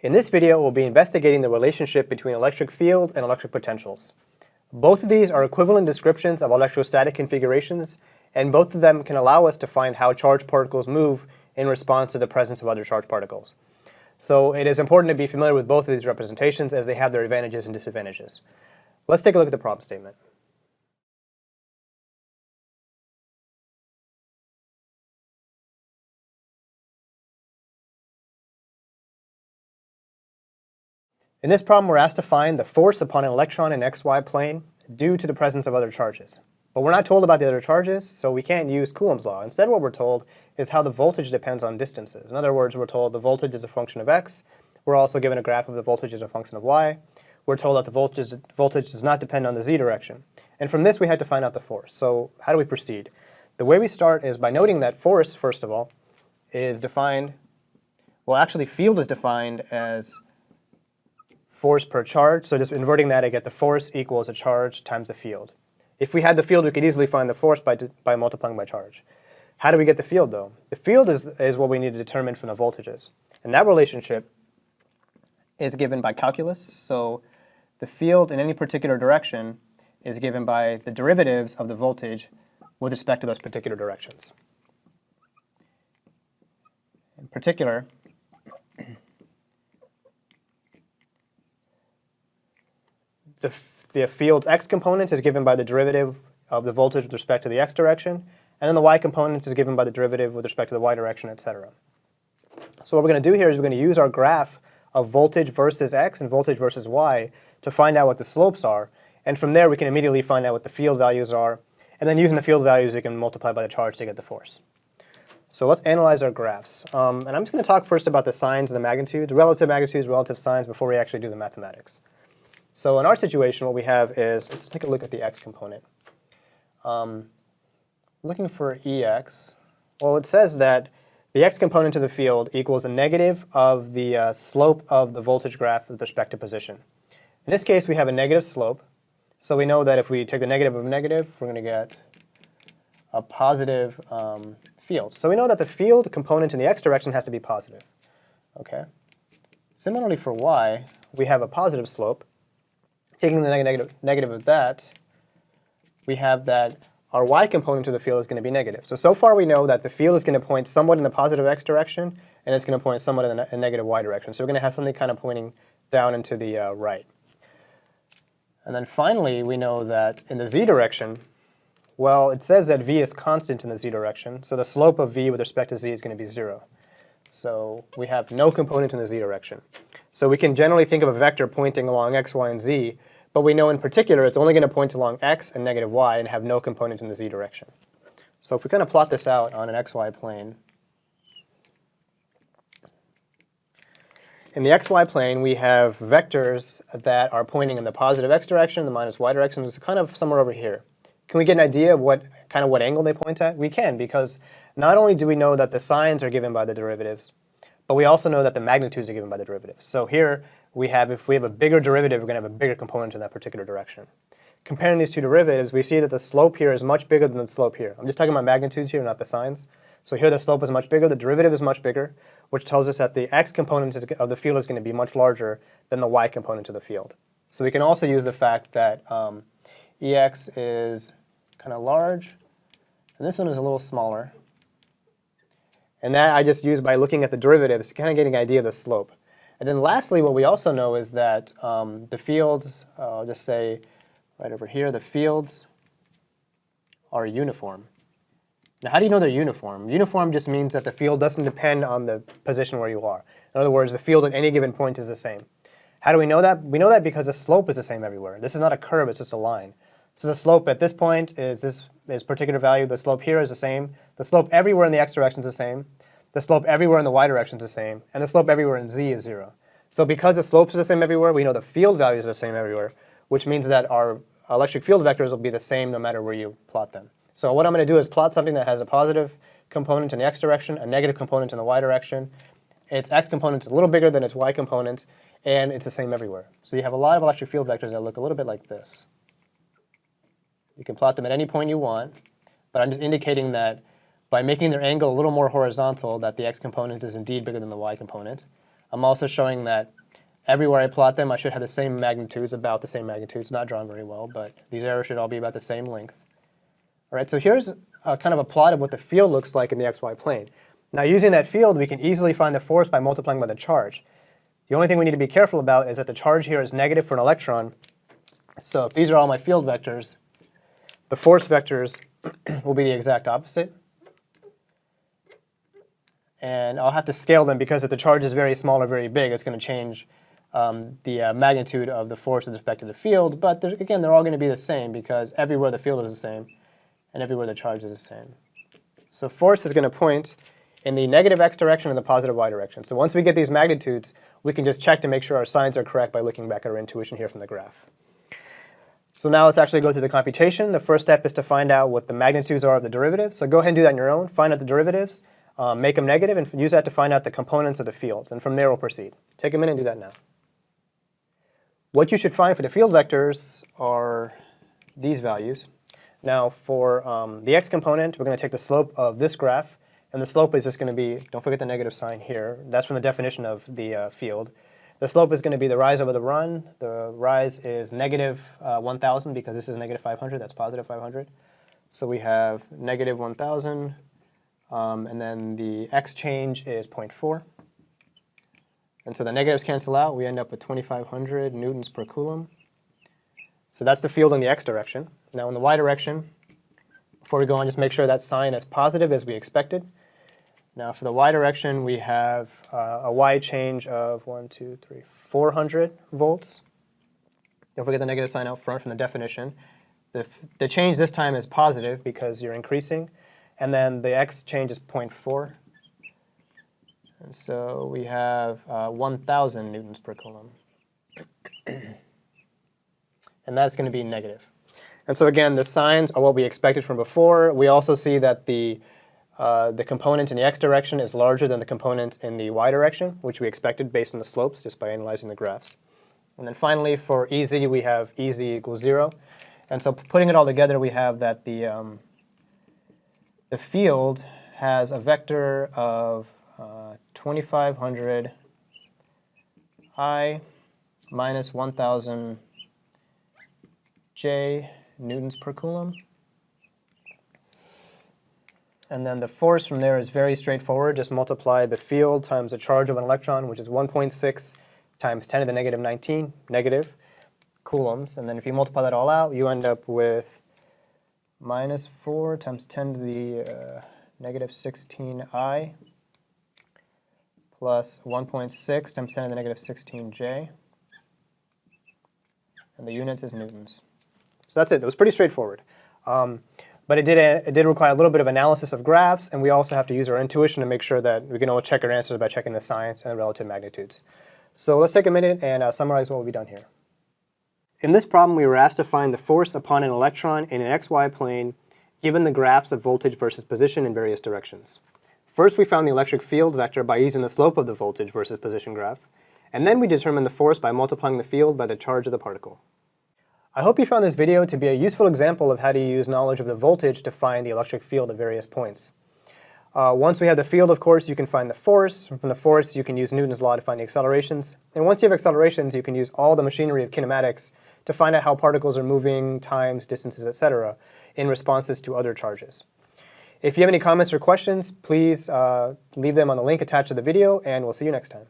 In this video, we'll be investigating the relationship between electric fields and electric potentials. Both of these are equivalent descriptions of electrostatic configurations, and both of them can allow us to find how charged particles move in response to the presence of other charged particles. So it is important to be familiar with both of these representations as they have their advantages and disadvantages. Let's take a look at the problem statement. In this problem, we're asked to find the force upon an electron in xy plane due to the presence of other charges. But we're not told about the other charges, so we can't use Coulomb's law. Instead, what we're told is how the voltage depends on distances. In other words, we're told the voltage is a function of x. We're also given a graph of the voltage as a function of y. We're told that the voltage does not depend on the z direction. And from this, we had to find out the force. So how do we proceed? The way we start is by noting that force, first of all, is defined, well, actually, field is defined as force per charge. So just inverting that, I get the force equals a charge times the field. If we had the field, we could easily find the force by multiplying by charge. How do we get the field, though? The field is what we need to determine from the voltages. And that relationship is given by calculus. So the field in any particular direction is given by the derivatives of the voltage with respect to those particular directions. In particular, the field's x component is given by the derivative of the voltage with respect to the x direction, and then the y component is given by the derivative with respect to the y direction, etc. So what we're going to do here is we're going to use our graph of voltage versus x and voltage versus y to find out what the slopes are, and from there we can immediately find out what the field values are, and then using the field values we can multiply by the charge to get the force. So let's analyze our graphs. And I'm just going to talk first about the signs and the magnitudes, relative signs, before we actually do the mathematics. So in our situation, what we have is, let's take a look at the x component. Looking for Ex, well, it says that the x component of the field equals a negative of the slope of the voltage graph with respect to position. In this case, we have a negative slope. So we know that if we take the negative of negative, we're going to get a positive field. So we know that the field component in the x direction has to be positive. Okay. Similarly for y, we have a positive slope. Taking the negative of that, we have that our y component of the field is going to be negative. So far we know that the field is going to point somewhat in the positive x direction, and it's going to point somewhat in the negative y direction. So we're going to have something kind of pointing down into the right. And then finally, we know that in the z direction, well, it says that v is constant in the z direction. So the slope of v with respect to z is going to be 0. So we have no component in the z direction. So we can generally think of a vector pointing along x, y, and z, but we know in particular it's only going to point along x and negative y and have no component in the z direction. So if we kind of plot this out on an xy plane, in the xy plane we have vectors that are pointing in the positive x direction, the minus y direction is kind of somewhere over here. Can we get an idea of what angle they point at? We can, because not only do we know that the signs are given by the derivatives, but we also know that the magnitudes are given by the derivatives. So here we have, if we have a bigger derivative, we're going to have a bigger component in that particular direction. Comparing these two derivatives, we see that the slope here is much bigger than the slope here. I'm just talking about magnitudes here, not the signs. So here the slope is much bigger, the derivative is much bigger, which tells us that the x component of the field is going to be much larger than the y component of the field. So we can also use the fact that Ex is kind of large, and this one is a little smaller. And that I just used by looking at the derivatives to kind of get an idea of the slope. And then lastly, what we also know is that the fields, I'll just say right over here, the fields are uniform. Now, how do you know they're uniform? Uniform just means that the field doesn't depend on the position where you are. In other words, the field at any given point is the same. How do we know that? We know that because the slope is the same everywhere. This is not a curve, it's just a line. So the slope at this point is this particular value. The slope here is the same. The slope everywhere in the x direction is the same. The slope everywhere in the y direction is the same. And the slope everywhere in z is 0. So because the slopes are the same everywhere, we know the field values are the same everywhere, which means that our electric field vectors will be the same no matter where you plot them. So what I'm going to do is plot something that has a positive component in the x direction, a negative component in the y direction. Its x component is a little bigger than its y component, and it's the same everywhere. So you have a lot of electric field vectors that look a little bit like this. You can plot them at any point you want, but I'm just indicating that by making their angle a little more horizontal, that the x component is indeed bigger than the y component. I'm also showing that everywhere I plot them, I should have the same magnitudes, about the same magnitudes, not drawn very well, but these arrows should all be about the same length. All right, so here's kind of a plot of what the field looks like in the xy plane. Now using that field, we can easily find the force by multiplying by the charge. The only thing we need to be careful about is that the charge here is negative for an electron. So if these are all my field vectors, the force vectors will be the exact opposite. And I'll have to scale them because if the charge is very small or very big, it's going to change the magnitude of the force with respect to the field. But again, they're all going to be the same because everywhere the field is the same and everywhere the charge is the same. So force is going to point in the negative x direction and the positive y direction. So once we get these magnitudes, we can just check to make sure our signs are correct by looking back at our intuition here from the graph. So now let's actually go through the computation. The first step is to find out what the magnitudes are of the derivatives. So go ahead and do that on your own. Find out the derivatives, make them negative, and use that to find out the components of the fields. And from there, we'll proceed. Take a minute and do that now. What you should find for the field vectors are these values. Now for the x component, we're going to take the slope of this graph. And the slope is just going to be, don't forget the negative sign here. That's from the definition of the field. The slope is going to be the rise over the run. The rise is negative 1,000 because this is negative 500. That's positive 500. So we have negative 1,000. And then the x change is 0.4. And so the negatives cancel out. We end up with 2,500 newtons per coulomb. So that's the field in the x direction. Now in the y direction, before we go on, just make sure that sign is positive as we expected. Now for the y direction, we have a y change of 400 volts. Don't forget the negative sign out front from the definition. The change this time is positive because you're increasing. And then the x change is 0.4. And so we have 1,000 newtons per coulomb. And that's going to be negative. And so again, the signs are what we expected from before. We also see that the component in the x direction is larger than the component in the y direction, which we expected based on the slopes just by analyzing the graphs. And then finally, for EZ, we have EZ equals 0. And so putting it all together, we have that the field has a vector of 2,500 I minus 1,000 J newtons per coulomb. And then the force from there is very straightforward. Just multiply the field times the charge of an electron, which is 1.6 times 10 to the negative 19, negative coulombs. And then if you multiply that all out, you end up with minus 4 times 10 to the negative 16I plus 1.6 times 10 to the negative 16J. And the units is newtons. So that's it. It was pretty straightforward. But it did require a little bit of analysis of graphs, and we also have to use our intuition to make sure that we can all check our answers by checking the signs and relative magnitudes. So let's take a minute and summarize what we've done here. In this problem, we were asked to find the force upon an electron in an xy plane given the graphs of voltage versus position in various directions. First, we found the electric field vector by using the slope of the voltage versus position graph, and then we determined the force by multiplying the field by the charge of the particle. I hope you found this video to be a useful example of how to use knowledge of the voltage to find the electric field at various points. Once we have the field, of course, you can find the force. From the force, you can use Newton's law to find the accelerations. And once you have accelerations, you can use all the machinery of kinematics to find out how particles are moving, times, distances, etc., in responses to other charges. If you have any comments or questions, please leave them on the link attached to the video, and we'll see you next time.